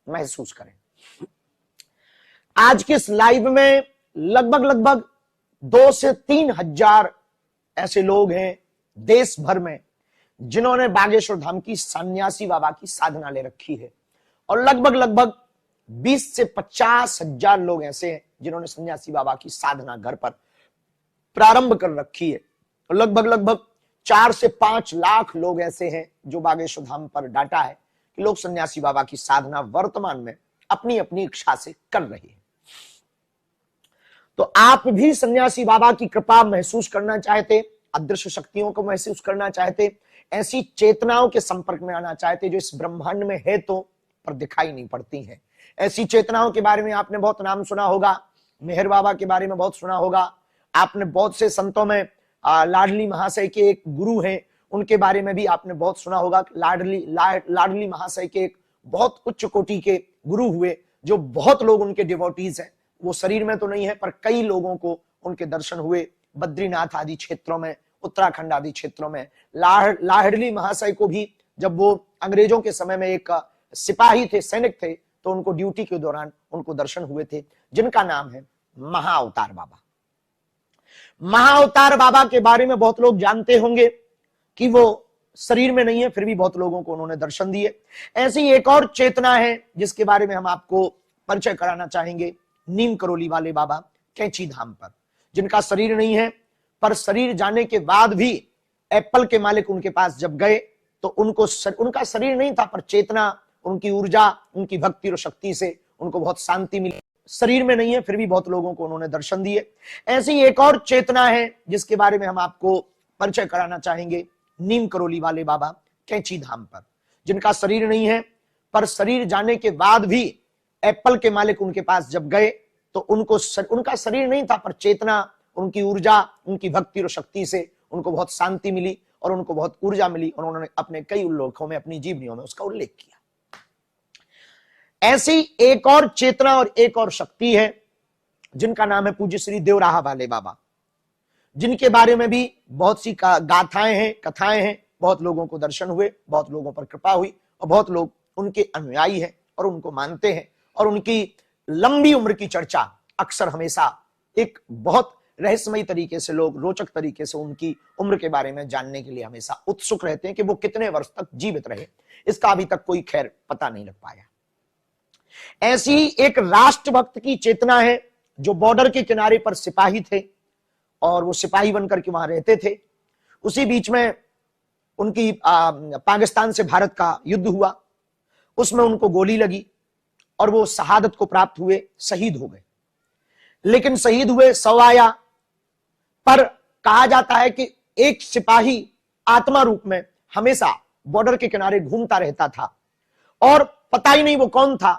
महसूस करें। आज के इस लाइव में लगभग 2 से 3 हजार ऐसे लोग हैं देश भर में जिन्होंने बागेश्वर धाम की सन्यासी बाबा की साधना ले रखी है, और लगभग 20 से 50 हजार लोग ऐसे हैं जिन्होंने सन्यासी बाबा की साधना घर पर प्रारंभ कर रखी है, और लगभग 4 से 5 लाख लोग ऐसे हैं जो बागेश्वर धाम पर डाटा है कि लोग सन्यासी बाबा की साधना वर्तमान में अपनी अपनी इच्छा से कर रहे हैं। तो आप भी सन्यासी बाबा की कृपा महसूस करना चाहते, अदृश्य शक्तियों को महसूस करना चाहते, ऐसी चेतनाओं के संपर्क में आना चाहते जो इस ब्रह्मांड में है तो पर दिखाई नहीं पड़ती हैं। ऐसी चेतनाओं के बारे में आपने बहुत नाम सुना होगा, मेहर बाबा के बारे में बहुत सुना होगा, आपने बहुत से संतों में लाडली महाशय के एक गुरु हैं उनके बारे में भी आपने बहुत सुना होगा। लाडली महाशय के एक बहुत उच्च कोटि के गुरु हुए जो बहुत लोग उनके डिवोटीज हैं। वो शरीर में तो नहीं है पर कई लोगों को उनके दर्शन हुए बद्रीनाथ आदि क्षेत्रों में, उत्तराखंड आदि क्षेत्रों में। लाडली महाशय को भी जब वो अंग्रेजों के समय में एक सिपाही थे, सैनिक थे, तो उनको ड्यूटी के दौरान उनको दर्शन हुए थे, जिनका नाम है महाअवतार बाबा। महाअवतार बाबा के बारे में बहुत लोग जानते होंगे कि वो शरीर में नहीं है, फिर भी बहुत लोगों को उन्होंने दर्शन दिए। ऐसी एक और चेतना है जिसके बारे में हम आपको परिचय कराना चाहेंगे, नीम करोली वाले बाबा कैंची धाम पर, जिनका शरीर नहीं है पर शरीर जाने के बाद भी एप्पल के मालिक उनके पास जब गए तो उनका शरीर नहीं था पर चेतना, उनकी ऊर्जा, उनकी भक्ति और शक्ति से उनको बहुत शांति मिली। शरीर में नहीं है फिर भी बहुत लोगों को उन्होंने दर्शन दिए। ऐसी एक और चेतना है जिसके बारे में हम आपको परिचय कराना चाहेंगे, नीम करोली वाले बाबा कैंची धाम पर, जिनका शरीर नहीं है पर शरीर जाने के बाद भी एप्पल के मालिक उनके पास जब गए तो उनका शरीर नहीं था पर चेतना, उनकी ऊर्जा, उनकी भक्ति और शक्ति से उनको बहुत शांति मिली और उनको बहुत ऊर्जा मिली, और उन्होंने अपने कई उल्लेखों में, अपनी जीवनियों में उसका उल्लेख किया। ऐसी एक और चेतना और एक और शक्ति है जिनका नाम है पूज्य श्री देवराहा वाले बाबा, जिनके बारे में भी बहुत सी गाथाएं हैं, कथाएं हैं। बहुत लोगों को दर्शन हुए, बहुत लोगों पर कृपा हुई और बहुत लोग उनके अनुयायी हैं और उनको मानते हैं, और उनकी लंबी उम्र की चर्चा अक्सर हमेशा एक बहुत रहस्यमयी तरीके से, लोग रोचक तरीके से उनकी उम्र के बारे में जानने के लिए हमेशा उत्सुक रहते हैं कि वो कितने वर्ष तक जीवित रहे। इसका अभी तक कोई खैर पता नहीं लग पाया। ऐसी एक राष्ट्रभक्त की चेतना है जो बॉर्डर के किनारे पर सिपाही थे और वो सिपाही बनकर के वहां रहते थे। उसी बीच में उनकी पाकिस्तान से भारत का युद्ध हुआ, उसमें उनको गोली लगी और वो शहादत को प्राप्त हुए, शहीद हो गए। लेकिन शहीद हुए, शव आया, पर कहा जाता है कि एक सिपाही आत्मा रूप में हमेशा बॉर्डर के किनारे घूमता रहता था और पता ही नहीं वो कौन था।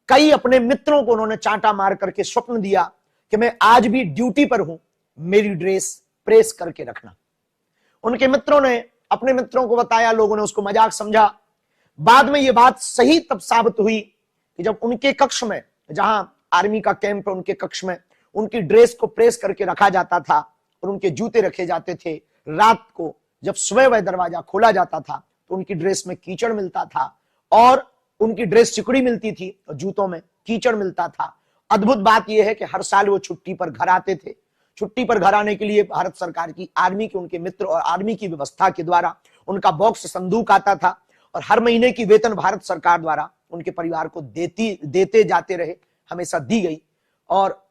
कई अपने मित्रों को उन्होंने चांटा मार करके स्वप्न दिया कि मैं आज भी ड्यूटी पर हूं, मेरी ड्रेस प्रेस करके रखना। उनके मित्रों ने अपने मित्रों को बताया, लोगों ने उसको मजाक समझा। बाद में ये बात सही तब साबित हुई कि जब उनके कक्ष में, जहां आर्मी का कैंप है, उनके कक्ष में उनकी ड्रेस को प्रेस करके रखा जाता था और उनके जूते रखे जाते थे। रात को जब सुबह वह दरवाजा खोला जाता था तो उनकी ड्रेस में कीचड़ मिलता था और उनकी ड्रेस चिकड़ी मिलती थी और जूतों में कीचड़ मिलता था। अद्भुत बात यह है कि हर साल वो छुट्टी पर घर आते थे। छुट्टी पर घर आने के लिए भारत सरकार की, आर्मी के उनके मित्र और आर्मी की व्यवस्था के द्वारा उनका बॉक्स संदूक आता था और हर महीने की वेतन भारत सरकार द्वारा उनके परिवार को देते जाते रहे, हमेशा दी गई। और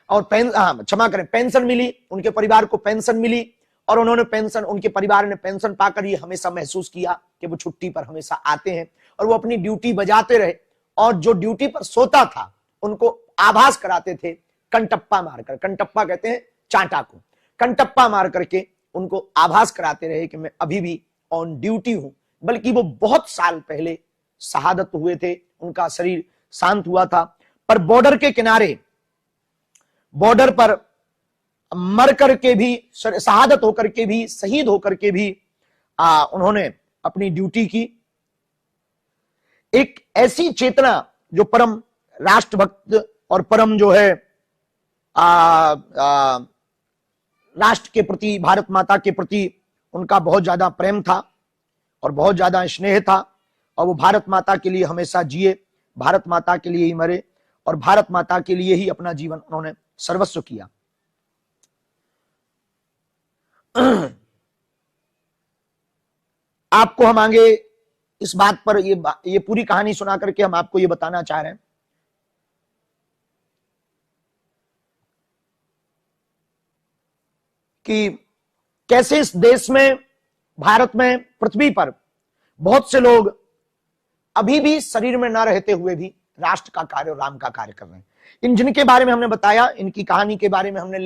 क्षमा करें, पेंशन मिली, उनके परिवार को पेंशन मिली और उन्होंने पेंशन, उनके परिवार ने पेंशन पाकर ये हमेशा महसूस किया कि वो छुट्टी पर हमेशा आते हैं और वो अपनी ड्यूटी बजाते रहे। और जो ड्यूटी पर सोता था उनको आभास कराते थे कंटप्पा मारकर, कंटप्पा कहते हैं चांटा को, कंटप्पा मार करके उनको आभास कराते रहे कि मैं अभी भी ऑन ड्यूटी हूं। बल्कि वो बहुत साल पहले शहादत हुए थे, उनका शरीर शांत हुआ था, पर बॉर्डर के किनारे, बॉर्डर पर मर करके भी, शहादत होकर के भी, शहीद होकर के भी उन्होंने अपनी ड्यूटी की। एक ऐसी चेतना जो परम राष्ट्रभक्त और परम जो है राष्ट्र के प्रति, भारत माता के प्रति उनका बहुत ज्यादा प्रेम था और बहुत ज्यादा स्नेह था और वो भारत माता के लिए हमेशा जिए, भारत माता के लिए ही मरे और भारत माता के लिए ही अपना जीवन उन्होंने सर्वस्व किया। आपको हम आगे इस बात पर ये पूरी कहानी सुना करके हम आपको ये बताना चाह रहे हैं कि कैसे इस देश में, भारत में, पृथ्वी पर बहुत से लोग अभी भी शरीर में न रहते हुए भी राष्ट्र का कार्य और राम का कार्य कर रहे हैं। इन जिनके बारे में हमने बताया, इनकी कहानी के बारे में हमने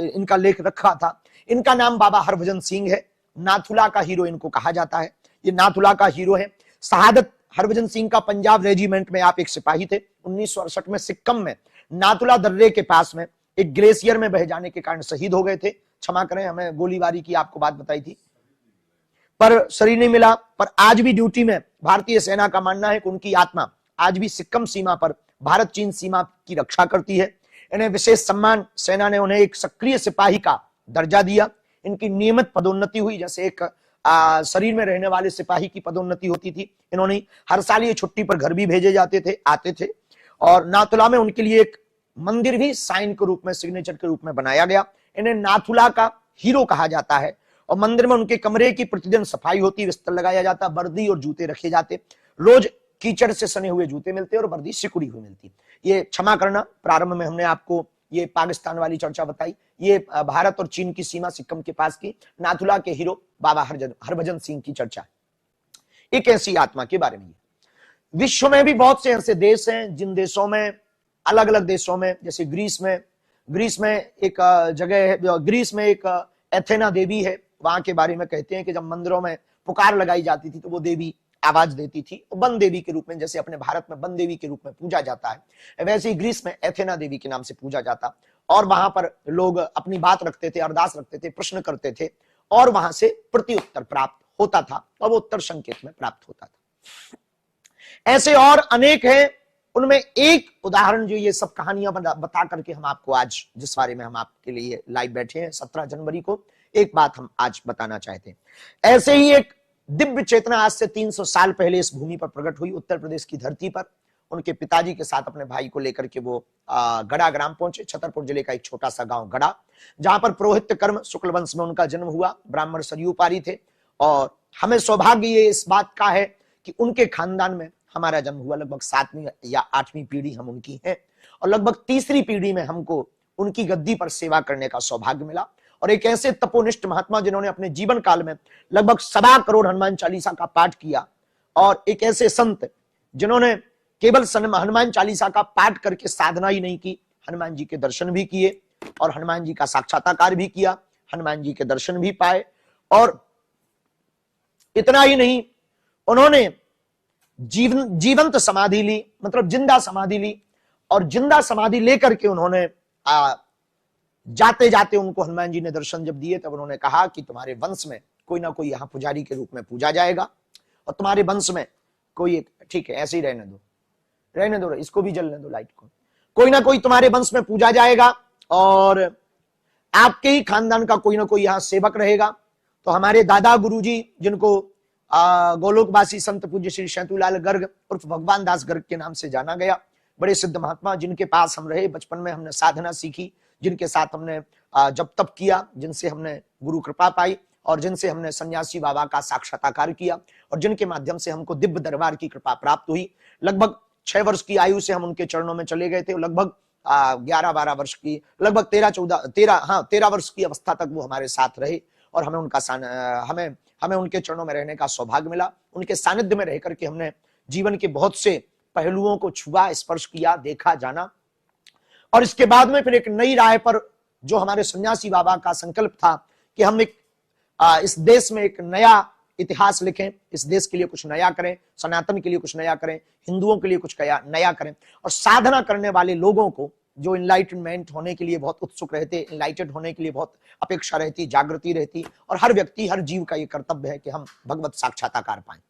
इनका लेख रखा था। इनका नाम बाबा हरभजन सिंह है। नाथुला का हीरो इनको कहा जाता है। ये नाथुला का हीरो है। शहादत हरभजन सिंह का पंजाब रेजिमेंट में आप एक सिपाही थे। 1968 में सिक्किम में नाथुला दर्रे के पास में एक ग्लेशियर में बह जाने के कारण शहीद हो गए थे। क्षमा करें, हमें गोलीबारी की आपको बात बताई थी, पर शरीर नहीं मिला। पर आज भी ड्यूटी में भारतीय सेना का मानना है कि उनकी आत्मा आज भी सिक्किम सीमा पर भारत चीन सीमा की रक्षा करती है। इन्हें विशेष सम्मान, सेना ने उन्हें एक सक्रिय सिपाही का दर्जा दिया। इनकी नियमित पदोन्नति हुई, जैसे एक शरीर में रहने वाले सिपाही की पदोन्नति होती थी। इन्होंने हर साल ये छुट्टी पर घर भी भेजे जाते थे, आते थे। और नाथुला में उनके लिए एक मंदिर भी साइन के रूप में, सिग्नेचर के रूप में बनाया गया। इन्हें नाथुला का हीरो कहा जाता है। और मंदिर में उनके कमरे की प्रतिदिन सफाई होती, बिस्तर लगाया जाता, वर्दी और जूते रखे जाते। रोज कीचड़ से सने हुए जूते मिलते और वर्दी सिकुड़ी हुई मिलती। ये क्षमा करना, प्रारंभ में हमने आपको ये पाकिस्तान वाली चर्चा बताई। ये भारत और चीन की सीमा सिक्किम के पास की नाथुला के हीरो बाबा हरभजन सिंह की चर्चा। एक ऐसी आत्मा के बारे में। विश्व में भी बहुत से ऐसे देश हैं जिन देशों में, अलग अलग देशों में, जैसे ग्रीस में एक जगह है, ग्रीस में एक एथेना देवी है। वहां के बारे में कहते हैं कि जब मंदिरों में पुकार लगाई जाती थी तो वो देवी आवाज देती थी। वन देवी के रूप में, जैसे अपने भारत में वन देवी के रूप में पूजा जाता है, वैसे ही ग्रीस में एथेना देवी के नाम से पूजा जाता। और वहां पर लोग अपनी बात रखते थे, अरदास रखते थे, प्रश्न करते थे और वहां से प्रत्युत्तर प्राप्त होता था और वो उत्तर संकेत में प्राप्त होता था। ऐसे और अनेक हैं। उनमें एक उदाहरण, जो ये सब कहानियां बता करके हम आपको आज, जिस बारे में हम आपके लिए लाइव बैठे हैं 17 जनवरी को, एक बात हम आज बताना चाहते हैं। ऐसे ही एक दिव्य चेतना आज से 300 साल पहले इस भूमि पर प्रकट हुई, उत्तर प्रदेश की धरती पर। उनके पिताजी के साथ अपने भाई को लेकर के वो गड़ा ग्राम पहुंचे। छतरपुर जिले का एक छोटा सा गांव गड़ा, जहां पर पुरोहित कर्म शुक्ल वंश में उनका जन्म हुआ। ब्राह्मण सरयू पारी थे। और हमें सौभाग्य ये इस बात का है कि उनके खानदान में हमारा जन्म हुआ। लगभग 7वीं या 8वीं पीढ़ी हम उनकी हैं और लगभग 3री पीढ़ी में हमको उनकी गद्दी पर सेवा करने का सौभाग्य मिला। और एक ऐसे तपोनिष्ठ महात्मा जिन्होंने अपने जीवन काल में लगभग 1.25 करोड़ हनुमान चालीसा का पाठ किया, और एक ऐसे संत जिन्होंने केवल हनुमान चालीसा का पाठ करके साधना ही नहीं की, हनुमान जी के दर्शन भी किए और हनुमान जी का साक्षात्कार भी किया, हनुमान जी के दर्शन भी पाए। और इतना ही नहीं, उन्होंने जीवंत समाधि ली, मतलब जिंदा समाधि ली। और जिंदा समाधि लेकर के उन्होंने जाते जाते उनको हनुमान जी ने दर्शन जब दिए, तब उन्होंने कहा कि तुम्हारे वंश में कोई ना कोई यहाँ पुजारी के रूप में पूजा जाएगा और तुम्हारे वंश में कोई एक, ठीक है ऐसे ही रहने दो, इसको भी जलने दो लाइट को, कोई ना कोई तुम्हारे वंश में पूजा जाएगा और आपके ही खानदान का कोई ना कोई यहाँ सेवक रहेगा। तो हमारे दादा गुरुजी, जिनको गोलोकवासी संत पूज्य श्री शैतूलाल गर्ग उर्फ भगवान दास गर्ग के नाम से जाना गया, बड़े सिद्ध महात्मा, जिनके पास हम रहे, बचपन में हमने साधना सीखी, जिनके साथ हमने जब तप किया, जिनसे हमने गुरु कृपा पाई और जिनसे हमने सन्यासी बाबा का साक्षात्कार किया और जिनके माध्यम से हमको दिव्य दरबार की कृपा प्राप्त हुई। लगभग 6 वर्ष की आयु से हम उनके चरणों में चले गए थे। लगभग 11-12 वर्ष की, लगभग 13 वर्ष की अवस्था तक वो हमारे साथ रहे और हमें उनके चरणों में रहने का सौभाग्य मिला। उनके सानिध्य में रह करके हमने जीवन के बहुत से पहलुओं को छुआ, स्पर्श किया, देखा, जाना। और इसके बाद में फिर एक नई राह पर, जो हमारे सन्यासी बाबा का संकल्प था कि हम इस देश में एक नया इतिहास लिखें, इस देश के लिए कुछ नया करें, सनातन के लिए कुछ नया करें, हिंदुओं के लिए कुछ नया करें। और साधना करने वाले लोगों को, जो इनलाइटनमेंट होने के लिए बहुत उत्सुक रहते, इनलाइटेड होने के लिए बहुत अपेक्षा रहती, जागृति रहती, और हर व्यक्ति, हर जीव का यह कर्तव्य है कि हम भगवत साक्षात्कार पाएं।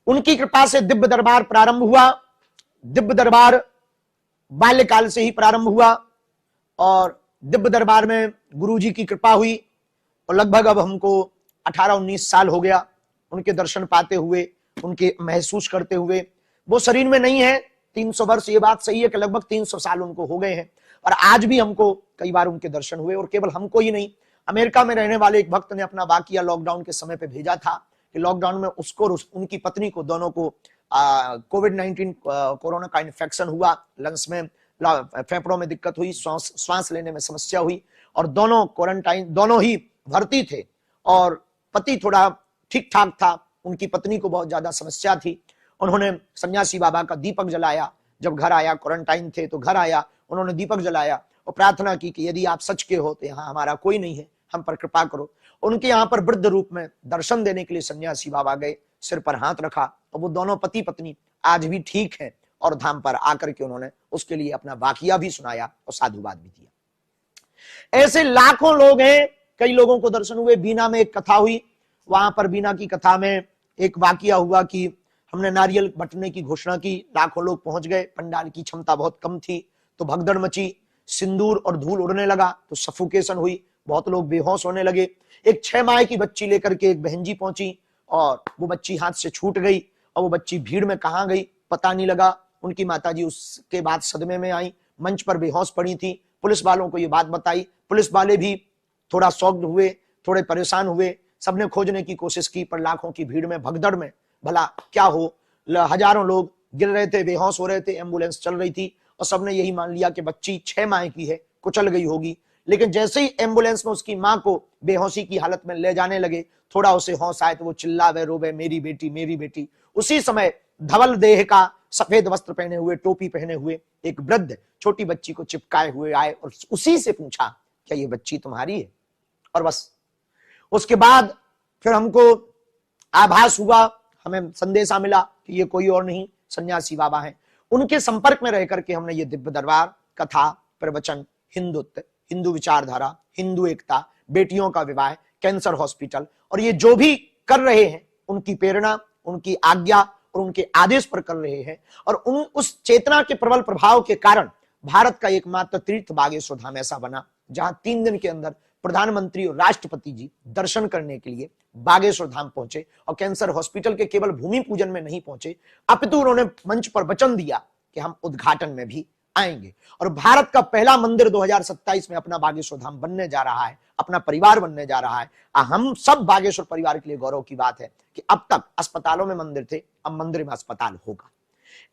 उनकी कृपा से दिव्य दरबार प्रारंभ हुआ। दिव्य दरबार बाल्यकाल से ही प्रारंभ हुआ और दिव्य दरबार में गुरुजी की कृपा हुई और लगभग अब हमको 18-19 साल हो गया उनके दर्शन पाते हुए, उनके महसूस करते हुए। वो शरीर में नहीं है। 300 वर्ष, ये बात सही है कि लगभग 300 साल उनको हो गए हैं, और आज भी हमको कई बार उनके दर्शन हुए। और केवल हमको ही नहीं, अमेरिका में रहने वाले एक भक्त ने अपना वाकया लॉकडाउन के समय पे भेजा था कि लॉकडाउन में उसको और उनकी पत्नी को, दोनों को कोविड-19 कोरोना का इन्फेक्शन हुआ, लंग्स में, फेफड़ों में दिक्कत हुई, श्वास लेने में समस्या हुई, और दोनों क्वारंटाइन, दोनों ही भर्ती थे, और पति थोड़ा ठीक ठाक था, उनकी पत्नी को बहुत ज्यादा समस्या थी। उन्होंने सन्यासी बाबा का दीपक जलाया, जब घर आया, क्वारंटाइन थे तो घर आया, उन्होंने दीपक जलाया और प्रार्थना की कि यदि आप सच के हो तो यहाँ हमारा कोई नहीं है, हम पर कृपा करो। उनके यहाँ पर वृद्ध रूप में दर्शन देने के लिए सन्यासी बाबा गए, सिर पर हाथ रखा, और वो दोनों पति पत्नी आज भी ठीक हैं, और धाम पर आकर के उन्होंने उसके लिए अपना वाकिया भी सुनाया और साधुवाद भी दिया। ऐसे लाखों लोग हैं, कई लोगों को दर्शन हुए। बीना में एक कथा हुई, वहां पर बीना की कथा में एक वाकिया हुआ कि हमने नारियल बंटने की घोषणा की, लाखों लोग पहुंच गए, पंडाल की क्षमता बहुत कम थी, तो भगदड़ मची, सिंदूर और धूल उड़ने लगा, तो सफोकेशन हुई, बहुत लोग बेहोश होने लगे। एक 6 माह की बच्ची लेकर के एक बहन जी पहुंची, और वो बच्ची हाथ से छूट गई, और वो बच्ची भीड़ में कहां गई पता नहीं लगा। उनकी माताजी उसके बाद सदमे में आई, मंच पर बेहोश पड़ी थी। पुलिस वालों को ये बात बताई, पुलिस वाले भी थोड़ा शॉक्ड हुए, थोड़े परेशान हुए, सबने खोजने की कोशिश की, पर लाखों की भीड़ में, भगदड़ में भला क्या हो, हजारों लोग गिर रहे थे, बेहोश हो रहे थे, एम्बुलेंस चल रही थी, और सबने यही मान लिया कि बच्ची 6 माह की है, कुचल गई होगी। लेकिन जैसे ही एम्बुलेंस में उसकी मां को बेहोशी की हालत में ले जाने लगे, थोड़ा उसे होश आए तो वो चिल्लावे रोवे, मेरी बेटी मेरी बेटी। उसी समय धवल देह का, सफेद वस्त्र पहने हुए, टोपी पहने हुए एक वृद्ध छोटी बच्ची को चिपकाए हुए आए, और उसी से पूछा, क्या ये बच्ची तुम्हारी है? और बस उसके बाद फिर हमको आभास हुआ, हमें संदेशा मिला कि ये कोई और नहीं, सन्यासी बाबा हैं। उनके संपर्क में रह करके हमने ये दिव्य दरबार, कथा, प्रवचन, हिंदुत्व, हिंदू विचारधारा, हिंदू एकता, बेटियों का विवाह, कैंसर हॉस्पिटल, और ये जो भी कर रहे हैं उनकी प्रेरणा, उनकी आज्ञा और उनके आदेश पर कर रहे हैं। और उस चेतना के प्रबल प्रभाव के कारण भारत का एकमात्र तीर्थ बागेश्वर धाम ऐसा बना, जहां 3 दिन के अंदर प्रधानमंत्री और राष्ट्रपति जी दर्शन करने के लिए बागेश्वर धाम पहुंचे, और कैंसर हॉस्पिटल के केवल भूमि पूजन में नहीं पहुंचे, अपितु उन्होंने मंच पर वचन दिया कि हम उद्घाटन में भी आएंगे। और भारत का पहला मंदिर 2027 में अपना बागेश्वर धाम बनने जा रहा है, अपना परिवार बनने जा रहा है। हम सब बागेश्वर परिवार के लिए गौरव की बात है कि अब तक अस्पतालों में मंदिर थे, अब मंदिर में अस्पताल होगा।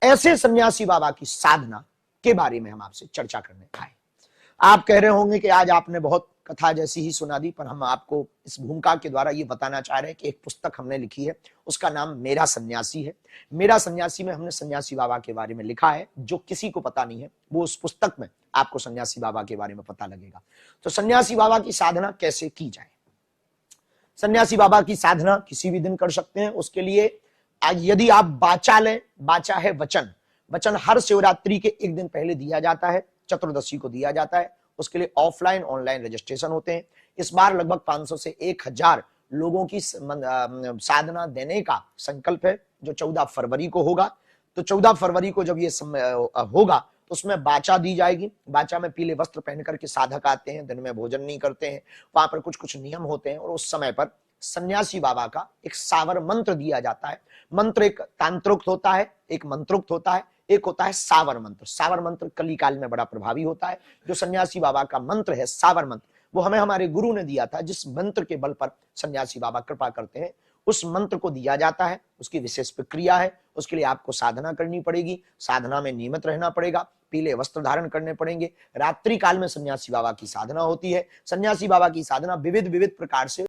ऐसे सन्यासी बाबा की साधना के बारे में हम आपसे चर्चा करने आए। आप कह रहे होंगे कि आज आपने बहुत कथा जैसी ही सुना दी, पर हम आपको इस भूमिका के द्वारा ये बताना चाह रहे हैं कि एक पुस्तक हमने लिखी है, उसका नाम मेरा सन्यासी है। मेरा सन्यासी में हमने सन्यासी बाबा के बारे में लिखा है, जो किसी को पता नहीं है वो उस पुस्तक में आपको सन्यासी बाबा के बारे में पता लगेगा। तो सन्यासी बाबा की साधना कैसे की जाए? सन्यासी बाबा की साधना किसी भी दिन कर सकते हैं। उसके लिए यदि आप बाचा लें, बाचा है वचन, वचन हर शिवरात्रि के एक दिन पहले दिया जाता है, चतुर्दशी को दिया जाता है। उसके लिए ऑफलाइन ऑनलाइन रजिस्ट्रेशन होते हैं। इस बार लगभग 500 से 1000 लोगों की साधना देने का संकल्प है, जो 14 फरवरी को होगा। तो 14 फरवरी को जब ये होगा तो उसमें बाचा दी जाएगी। बाचा में पीले वस्त्र पहन करके साधक आते हैं, दिन में भोजन नहीं करते हैं, वहां पर कुछ कुछ नियम होते हैं, और उस समय पर सन्यासी बाबा का एक सावर मंत्र दिया जाता है। मंत्र एक तांत्रोक्त होता है, एक मंत्रोक्त होता है, एक होता है सावर मंत्र। सावर मंत्र कली काल में बड़ा प्रभावी होता है। जो सन्यासी बाबा का मंत्र है सावर मंत्र, वो हमें हमारे गुरु ने दिया था, जिस मंत्र के बल पर सन्यासी बाबा कृपा करते हैं, उस मंत्र को दिया जाता है। उसकी विशेष प्रक्रिया है, उसके लिए आपको साधना करनी पड़ेगी, साधना में नियमित रहना पड़ेगा, पीले वस्त्र धारण करने पड़ेंगे। रात्रि काल में सन्यासी बाबा की साधना होती है। सन्यासी बाबा की साधना विविध विविध प्रकार से